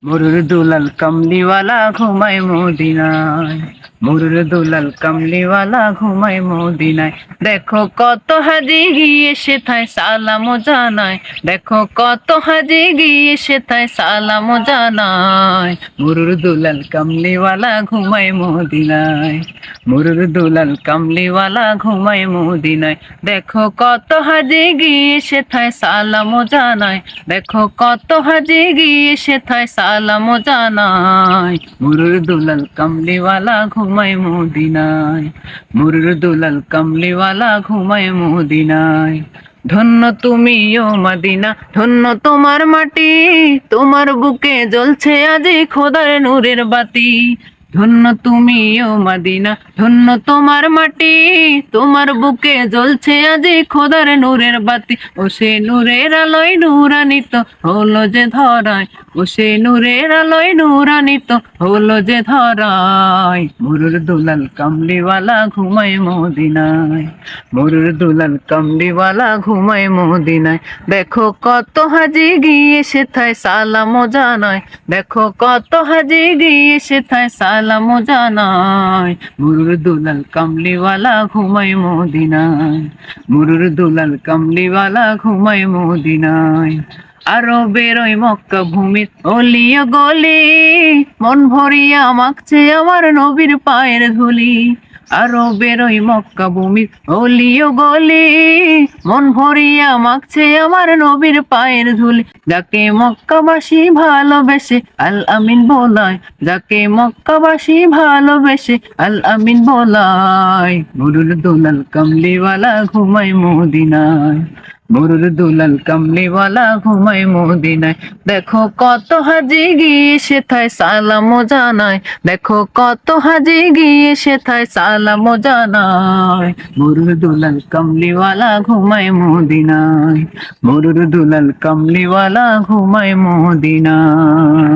মরুর দুলাল কামলিওয়ালা ঘুমায় মদিনায়, মরুর দুলাল কামলিওয়ালা ঘুমায় মদিনায়। দেখো কত হাজি গিয়ে সেথায় সালাম জানায়, দেখো কত হাজি গিয়ে সেথায় সালাম জানায়। মরুর দুলাল কামলিওয়ালা ঘুমায় মদিনায়, মরুর দুলাল কামলিওয়ালা ঘুমায় মদিনায়। দেখো কত হাজি গিয়ে সেথায় সালাম জানায়, দেখো কত হাজি গিয়ে সেথায় সালাম জানায়। মুরুর দুলাল কামলিওয়ালা ঘুমায় মদিনায়, মুরুর দুলাল কামলিওয়ালা ঘুমায় মদিনায়। ধন্য তুমি ও মদিনা, ধন্য তোমার মাটি, তোমার বুকে জ্বলছে আজি খোদার নূরের বাতি। ধন্য তুমি ও মদিনা, ধন্য তোমার মাটি, তোমার বুকে জ্বলছে আজি খোদার নূরের বাতি। ও সে নূরের আলোয় নূরান্বিত হলো যে ধরায়, ও সে নূরের আলোয় নূরান্বিত হলো যে ধরায়। মুরুর দুলাল কামলিওয়ালা ঘুমায় মদিনায়, মুরুর দুলাল কামলিওয়ালা ঘুমায় মদিনায়। দেখো কত হাজি গিয়ে সেথায় সালাম জানায়, দেখো কত হাজি গিয়ে সেথায় সালাম জানায়। মুরুর দুলাল কামলিওয়ালা ঘুমায় মদিনায়, মুরুর দুলাল কামলিওয়ালা ঘুমায় মদিনায়। আরো বেরোয় মক্কা ভূমি অলিও গলি, মন ভরিয়া মাখছে আমার নবীর পায়ের ধুলি। আরো বেরোই মক্কা ভূমি অলিও গলি, মন ভরিয়া মাখছে আমার নবীর পায়ের ধুলি। যাকে মক্কাবাসী ভালোবেসে আল আমিন বলায়, যাকে মক্কাবাসী ভালোবেসে আল আমিন বলায়। মুরুর দুলাল কামলিওয়ালা ঘুমায় মদিনায়, মুরুর দুলাল কামলিওয়ালা ঘুমায় মদিনায়। দেখো কত হাজি গিয়ে সেথায় সালাম জানায়, দেখো কত হাজি গিয়ে সেথায় সালাম জানায়। মুরুর দুলাল কামলিওয়ালা ঘুমায় মদিনায়, মুরুর দুলাল কামলিওয়ালা ঘুমায় মদিনায়।